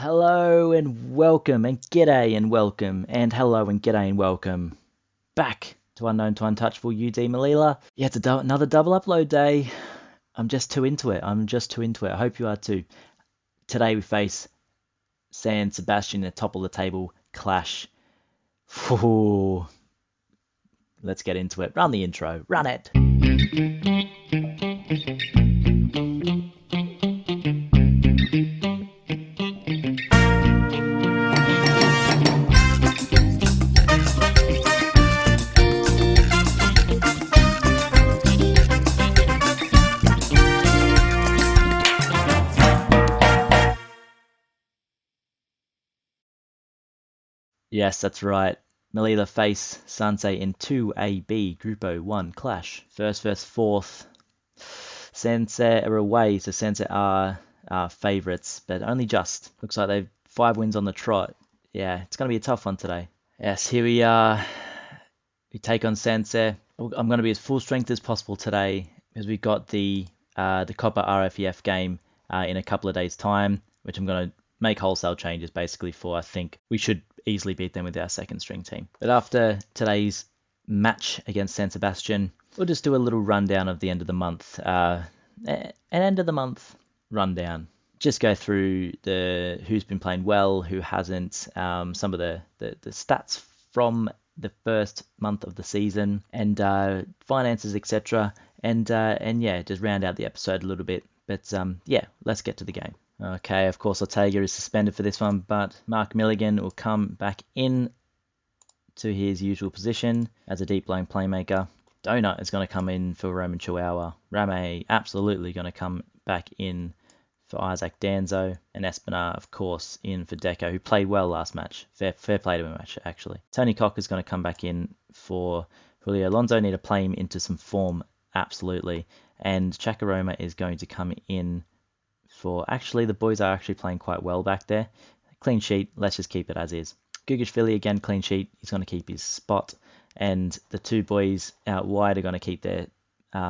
hello and welcome and g'day and welcome and hello and g'day and welcome back to Unknown to Untouchable UD Melilla. Yeah, it's another double upload day. I'm just too into it. I hope you are too. Today we face San Sebastian at the top of the table clash. Ooh. Let's get into it. Run the intro. Run it. Yes, that's right. Melilla face Sanse in 2AB Grupo 1 clash. First versus fourth. Sanse are away, so Sanse are favourites, but only just. Looks like they've 5 wins on the trot. Yeah, it's going to be a tough one today. Yes, here we are. We take on Sanse. I'm going to be as full strength as possible today because we've got the Copa RFEF game in a couple of days' time, which I'm going to make wholesale changes basically for. I think we should easily beat them with our second string team. But after today's match against San Sebastian, we'll just do a little rundown of the end of the month. An end of the month rundown. Just go through who's been playing well, who hasn't, some of the stats from the first month of the season, and finances, etc. And yeah, just round out the episode a little bit. But yeah, let's get to the game. Okay, of course, Ortega is suspended for this one, but Mark Milligan will come back in to his usual position as a deep line playmaker. Donut is going to come in for Roman Chihuahua. Rame absolutely going to come back in for Isaac Danzo. And Espina, of course, in for Deco, who played well last match. Fair play to him, actually. Tony Cock is going to come back in for Julio Alonso. Need to play him into some form, absolutely. And Chakaroma is going to come in for... Actually, the boys are actually playing quite well back there. Clean sheet, let's just keep it as is. Gugashvili, again, clean sheet. He's going to keep his spot. And the 2 boys out wide are going to keep their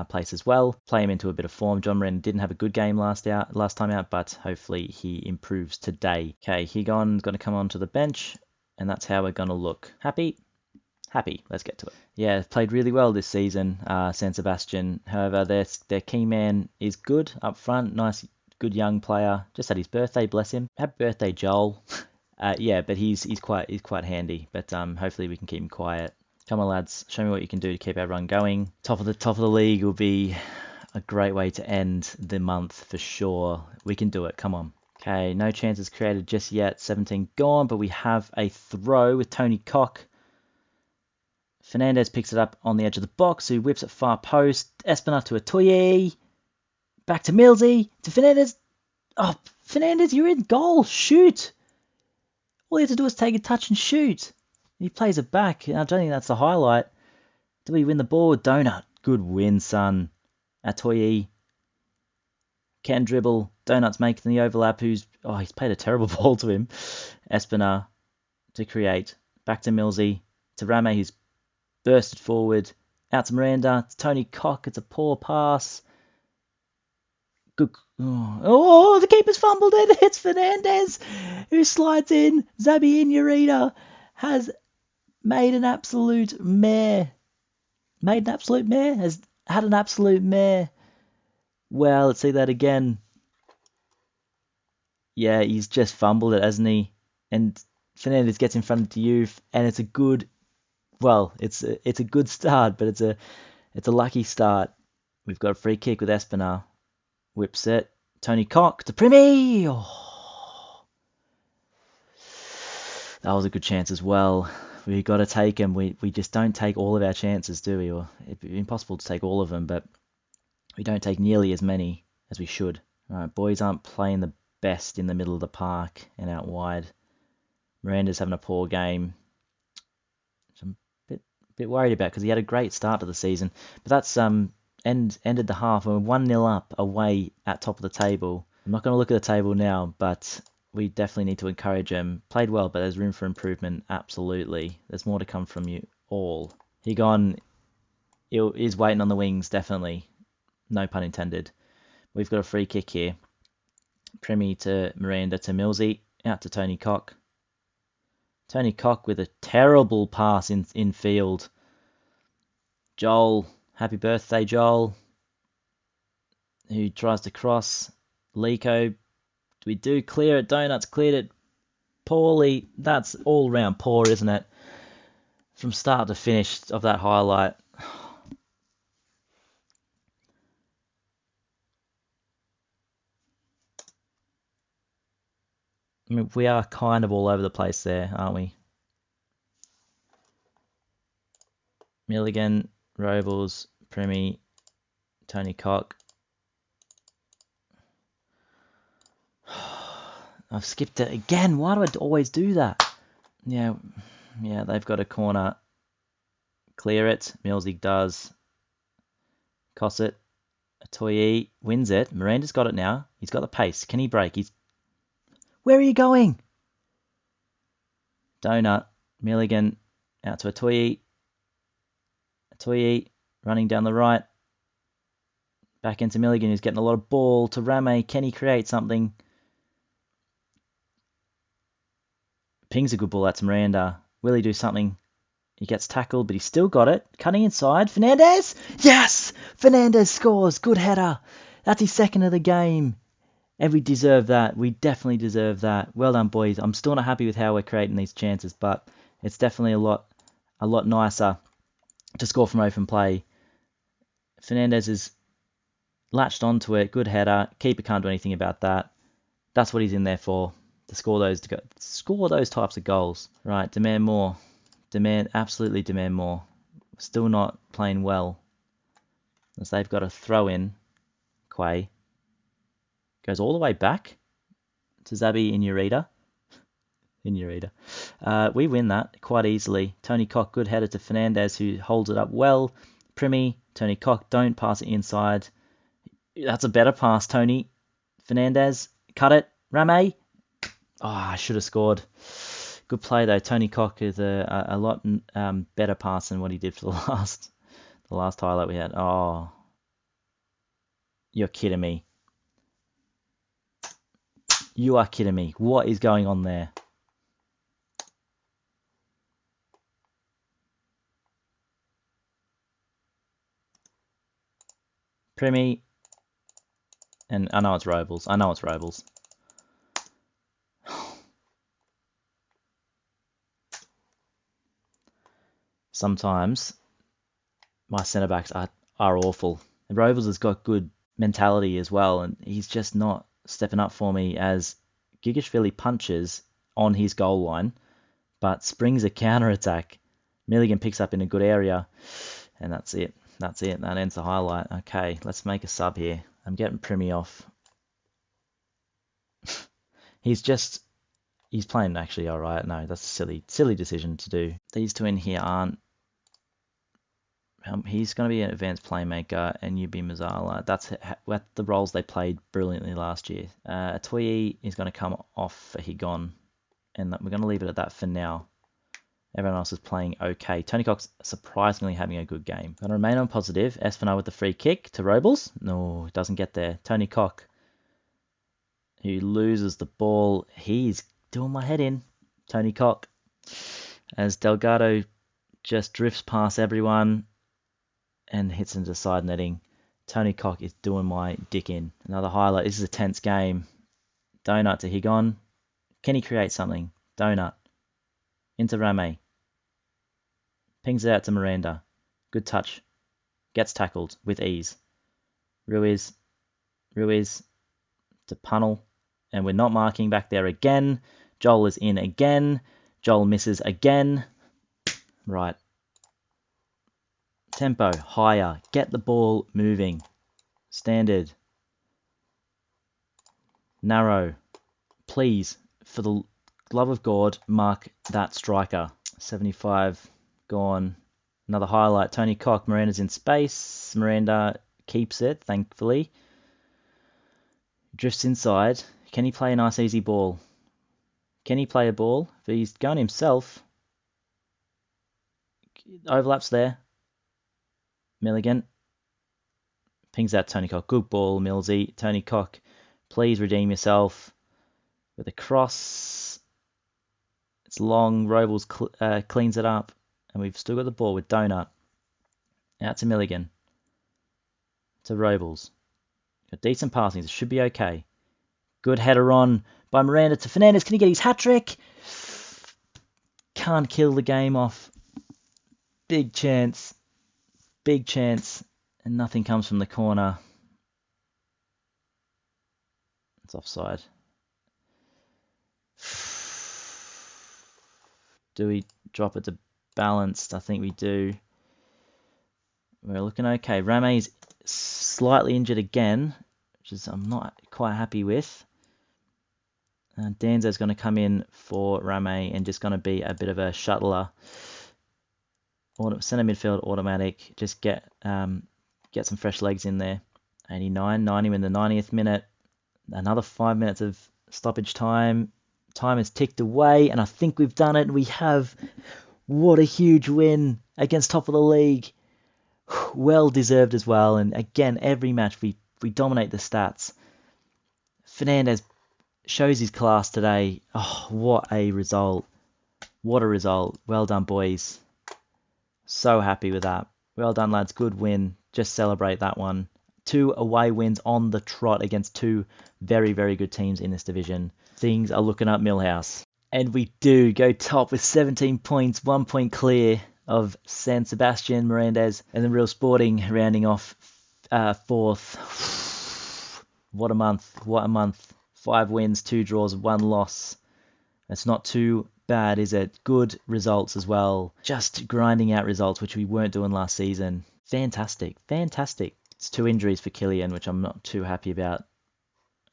place as well. Play him into a bit of form. John Moran didn't have a good game last time out, but hopefully he improves today. Okay, Higon's going to come onto the bench, and that's how we're going to look. Happy? Happy. Let's get to it. Yeah, played really well this season, San Sebastian. However, their key man is good up front. Nice, good young player. Just had his birthday, bless him. Happy birthday, Joel. Yeah, but he's quite handy. But hopefully we can keep him quiet. Come on, lads. Show me what you can do to keep our run going. Top of the league will be a great way to end the month for sure. We can do it. Come on. Okay, no chances created just yet. 17 gone, but we have a throw with Tony Cock. Fernandez picks it up on the edge of the box, who whips it far post. Espina to Atoye. Back to Millsy. To Fernandez. Oh, Fernandez, you're in goal. Shoot. All you have to do is take a touch and shoot. He plays it back. I don't think that's the highlight. Do we win the ball? Donut. Good win, son. Atoye. Can dribble. Donut's making the overlap. He's played a terrible ball to him. Espina to create. Back to Millsy. To Rame, who's bursted forward. Out to Miranda. To Tony Cock. It's a poor pass. Good. Oh, the keeper's fumbled it. It's Fernandez who slides in. Zabi Inurita has made an absolute mare. Has had an absolute mare. Well, let's see that again. Yeah, he's just fumbled it, hasn't he? And Fernandez gets in front of Diouf, and it's a good... Well, it's a good start, but it's a lucky start. We've got a free kick with Espina. Whips it. Tony Cock to Primi. Oh. That was a good chance as well. We got to take them. We just don't take all of our chances, do we? Or it'd be impossible to take all of them, but we don't take nearly as many as we should. All right, boys aren't playing the best in the middle of the park and out wide. Miranda's having a poor game, which I'm a bit worried about because he had a great start to the season. But that's ended the half. We're 1-0 up away at top of the table. I'm not going to look at the table now, but we definitely need to encourage him. Played well, but there's room for improvement, absolutely. There's more to come from you all. Higon is waiting on the wings, definitely. No pun intended. We've got a free kick here. Premi to Miranda to Millsy, Out to Tony Cock. Tony Cock with a terrible pass in field. Joel, happy birthday, Joel. Who tries to cross. Lico, we do clear it. Donuts cleared it poorly. That's all round poor, isn't it? From start to finish of that highlight. I mean, we are kind of all over the place there, aren't we? Milligan, Robles, Primi, Tony Cock. I've skipped it again. Why do I always do that? Yeah, they've got a corner. Clear it. Millsy does. Cosset. Atoye wins it. Miranda's got it now. He's got the pace. Can he break? Where are you going? Donut. Milligan out to Atoye. Atoye running down the right. Back into Milligan, who's getting a lot of ball to Rame. Can he create something? Pings a good ball. That's Miranda. Will he do something? He gets tackled, but he's still got it. Cutting inside. Fernandez! Yes! Fernandez scores. Good header. That's his second of the game. And we deserve that. We definitely deserve that. Well done, boys. I'm still not happy with how we're creating these chances, but it's definitely a lot nicer to score from open play. Fernandez is latched onto it. Good header. Keeper can't do anything about that. That's what he's in there for. To score those types of goals. Right, demand more. Absolutely demand more. Still not playing well. As they've got a throw in. Quay. Goes all the way back to Zabi Inurita. We win that quite easily. Tony Cock, good header to Fernandez, who holds it up well. Primi, Tony Cock, don't pass it inside. That's a better pass, Tony. Fernandez, cut it. Rame. Oh, I should have scored. Good play though. Tony Cock is a lot better pass than what he did for the last highlight we had. Oh, you're kidding me. You are kidding me. What is going on there? Primi. And I know it's Robles. Sometimes my centre backs are awful. And Robles has got good mentality as well, and he's just not stepping up for me as Gigashvili punches on his goal line, but springs a counter attack. Milligan picks up in a good area, and that's it. That ends the highlight. Okay, let's make a sub here. I'm getting Primi off. He's playing actually all right. No, that's a silly decision to do. These two in here aren't. He's going to be an advanced playmaker, and UB Melilla. That's the roles they played brilliantly last year. Atoye is going to come off for Higon, and we're going to leave it at that for now. Everyone else is playing okay. Tony Cox surprisingly having a good game. Going to remain on positive. Espinal with the free kick to Robles. No, doesn't get there. Tony Cock, who loses the ball. He's doing my head in. Tony Cock, as Delgado just drifts past everyone and hits into the side netting. Tony Cock is doing my dick in. Another highlight. This is a tense game. Donut to Higon. Can he create something? Donut. Into Rame. Pings it out to Miranda. Good touch. Gets tackled with ease. Ruiz to Punnel. And we're not marking back there again. Joel is in again. Joel misses again. Right. Tempo, higher. Get the ball moving. Standard. Narrow. Please, for the love of God, mark that striker. 75 gone. Another highlight. Tony Cock. Miranda's in space. Miranda keeps it, thankfully. Drifts inside. Can he play a nice easy ball? Can he play a ball? But he's going himself. Overlaps there. Milligan. Pings out Tony Cock. Good ball, Millsy. Tony Cock, please redeem yourself. with a cross. It's long. Robles cleans it up. And we've still got the ball with Donut. Out to Milligan. To Robles. Got decent passing. It should be okay. Good header on by Miranda to Fernandez. Can he get his hat-trick? Can't kill the game off. Big chance. Big chance. And nothing comes from the corner. It's offside. Do we drop it to balanced? I think we do. We're looking okay. Rame's slightly injured again, which is I'm not quite happy with. Danzo's going to come in for Rame and just going to be a bit of a shuttler. Centre midfield automatic. Just get some fresh legs in there. 89, 90 in the 90th minute. Another 5 minutes of stoppage time. Time has ticked away, and I think we've done it. We have. What a huge win against top of the league. Well deserved as well. And again, every match we dominate the stats. Fernandez shows his class today. Oh, what a result. What a result. Well done, boys. So happy with that. Well done, lads. Good win. Just celebrate that one. 2 away wins on the trot against 2 very, very good teams in this division. Things are looking up, Millhouse. And we do go top with 17 points, 1 point clear of San Sebastian, Mirandes, and the Real Sporting rounding off 4th. What a month. What a month. 5 wins, 2 draws, 1 loss. That's not too bad, is it? Good results as well. Just grinding out results, which we weren't doing last season. Fantastic. Fantastic. It's 2 injuries for Killian, which I'm not too happy about.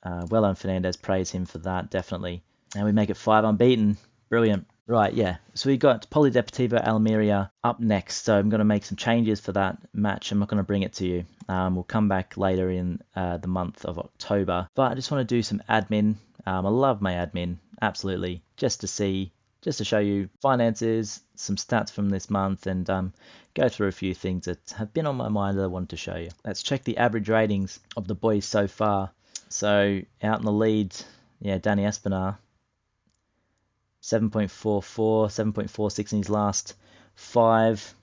Well done, Fernandez. Praise him for that, definitely. And we make it 5 unbeaten. Brilliant. Right, yeah. So we got Polideportivo Almeria up next. So I'm going to make some changes for that match. I'm not going to bring it to you. We'll come back later in the month of October. But I just want to do some admin. I love my admin, absolutely. Just to show you finances, some stats from this month, and go through a few things that have been on my mind that I wanted to show you. Let's check the average ratings of the boys so far. So out in the lead, yeah, Danny Espinar, 7.44, 7.46 in his last 5.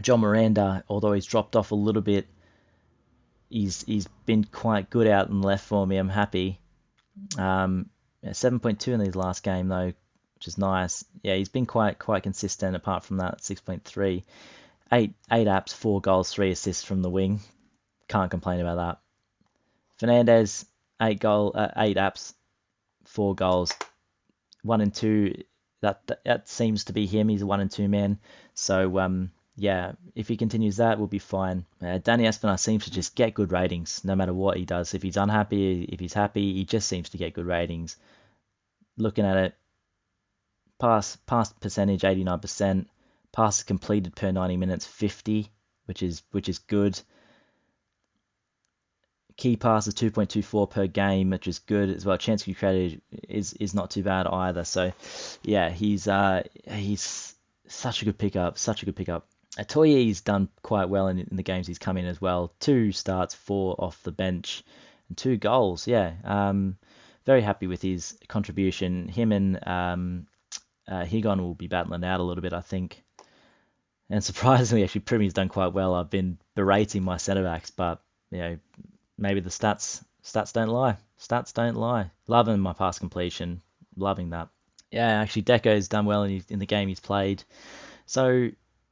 John Miranda, although he's dropped off a little bit, he's been quite good out in the left for me. I'm happy. 7.2 in his last game though, which is nice. Yeah, he's been quite consistent. Apart from that, 6.3, 8 apps, 4 goals, 3 assists from the wing. Can't complain about that. Fernandez, 8 apps, 4 goals, 1 and 2. That seems to be him. He's a 1 and 2 man. So yeah, if he continues that, we'll be fine. Danny Espinar seems to just get good ratings no matter what he does. If he's unhappy, if he's happy, he just seems to get good ratings. Looking at it, pass percentage 89%, passes completed per 90 minutes 50, which is good. Key passes 2.24 per game, which is good as well. Chance to be created is not too bad either. So yeah, he's such a good pickup. Atoye's done quite well in the games he's come in as well. 2 starts, 4 off the bench, and 2 goals. Yeah, very happy with his contribution. Him and Higon will be battling out a little bit, I think. And surprisingly, actually, Primy's done quite well. I've been berating my centre backs, but you know, maybe the stats don't lie. Stats don't lie. Loving my pass completion. Loving that. Yeah, actually, Deco's done well in the game he's played. So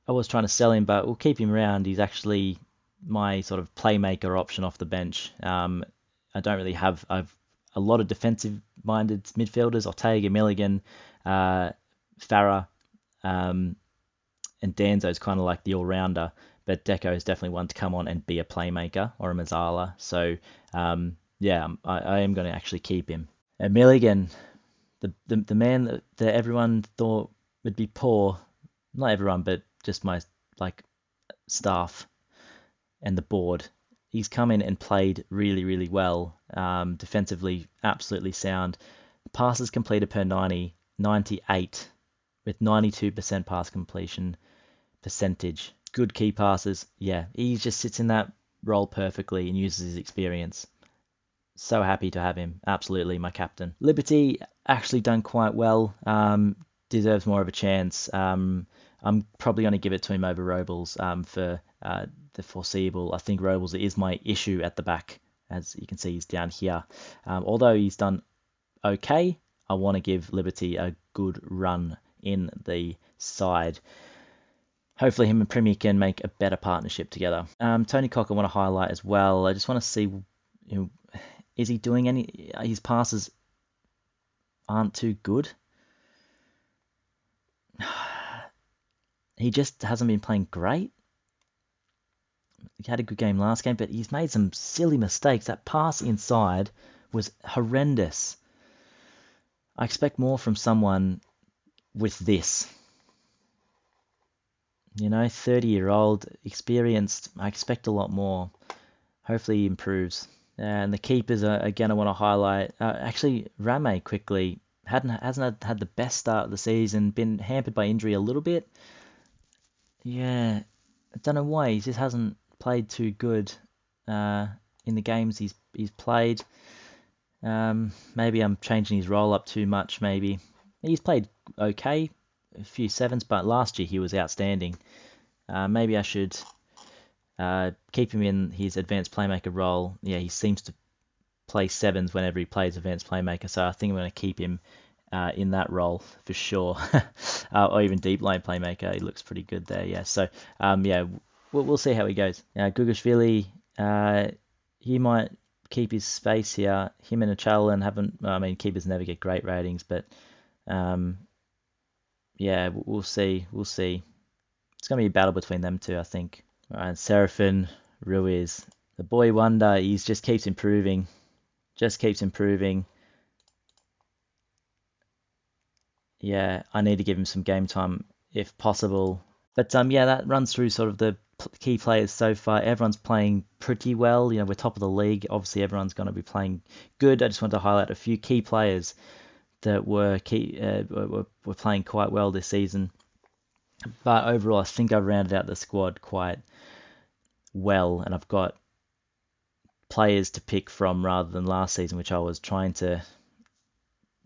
I was trying to sell him, but we'll keep him around. He's actually my sort of playmaker option off the bench. I don't really have a lot of defensive-minded midfielders. Ortega, Milligan, Farah, and Danzo's kind of like the all-rounder. But Deco is definitely one to come on and be a playmaker or a Mazzala. So, yeah, I am going to actually keep him. And Milligan, the man that everyone thought would be poor, not everyone, but just my staff and the board. He's come in and played really, really well. Defensively, absolutely sound. Passes completed per 90, 98, with 92% pass completion percentage. Good key passes. Yeah, he just sits in that role perfectly and uses his experience. So happy to have him. Absolutely, my captain. Liberty actually done quite well. Deserves more of a chance. I'm probably going to give it to him over Robles for the foreseeable. I think Robles is my issue at the back. As you can see, he's down here. Although he's done okay, I want to give Liberty a good run in the side. Hopefully him and Premier can make a better partnership together. Tony Cock I want to highlight as well. I just want to see, is he doing any... His passes aren't too good. He just hasn't been playing great. He had a good game last game, but he's made some silly mistakes. That pass inside was horrendous. I expect more from someone with this. 30-year-old, experienced. I expect a lot more. Hopefully he improves. And the keepers, again, I want to highlight. Actually, Rame quickly hasn't had the best start of the season. Been hampered by injury a little bit. Yeah, I don't know why. He just hasn't played too good in the games he's played. Maybe I'm changing his role up too much, maybe. He's played okay, a few sevens, but last year he was outstanding. Maybe I should keep him in his advanced playmaker role. Yeah, he seems to play sevens whenever he plays advanced playmaker, so I think I'm going to keep him in that role for sure. Or even deep line playmaker, he looks pretty good there. Yeah, so yeah, we'll see how he goes. Gugashvili, he might keep his space here. Him and Achalan haven't. I mean, keepers never get great ratings, but yeah, we'll see. We'll see. It's going to be a battle between them two, I think. All right, Serafin Ruiz, the boy wonder. He just keeps improving. Just keeps improving. Yeah, I need to give him some game time if possible. But yeah, that runs through sort of the key players so far. Everyone's playing pretty well. We're top of the league. Obviously, everyone's going to be playing good. I just want to highlight a few key players that were playing quite well this season. But overall, I think I've rounded out the squad quite well, and I've got players to pick from rather than last season, which I was trying to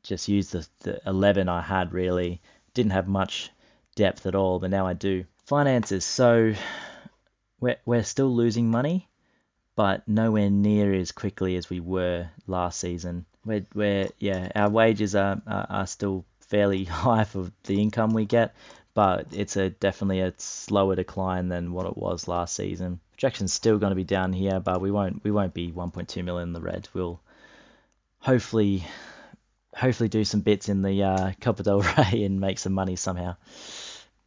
just use the 11 I had, really. Didn't have much depth at all, but now I do. Finances. So we're still losing money, but nowhere near as quickly as we were last season. Our wages are still fairly high for the income we get, but it's definitely a slower decline than what it was last season. Projection's still going to be down here, but we won't be 1.2 million in the red. We'll hopefully do some bits in the Copa del Rey and make some money somehow.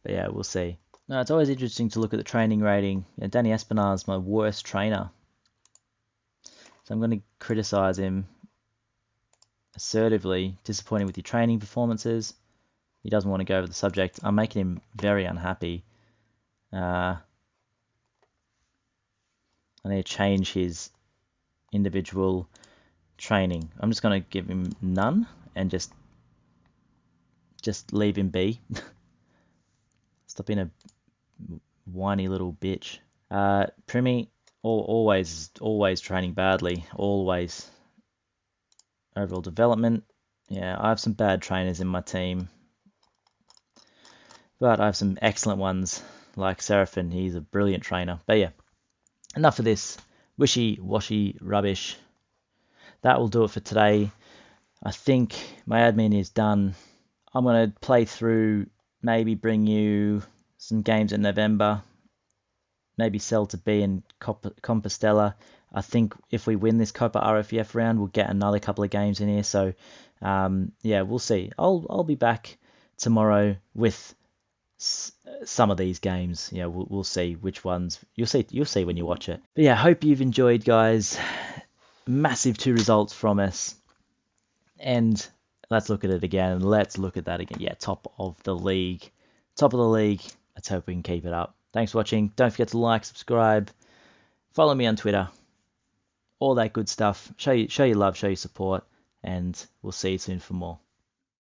But yeah, we'll see. No, it's always interesting to look at the training rating. Danny Espinal is my worst trainer, so I'm going to criticize him assertively. Disappointing with your training performances. He doesn't want to go over the subject. I'm making him very unhappy. I need to change his individual training. I'm just going to give him none and just leave him be. Stop being a whiny little bitch. Primi, always training badly. Always. Overall development. Yeah, I have some bad trainers in my team, but I have some excellent ones like Serafin. He's a brilliant trainer. But yeah, enough of this wishy-washy rubbish. That will do it for today. I think my admin is done. I'm going to play through, maybe bring you some games in November. Maybe Celta B and Compostela. I think if we win this Copa RFEF round, we'll get another couple of games in here. So, yeah, we'll see. I'll be back tomorrow with some of these games. Yeah, we'll see which ones. You'll see when you watch it. But yeah, hope you've enjoyed, guys. Massive 2 results from us. And let's look at it again. Let's look at that again. Yeah, top of the league. Top of the league. Let's hope we can keep it up. Thanks for watching. Don't forget to like, subscribe, follow me on Twitter. All that good stuff. Show your love, show your support, and we'll see you soon for more.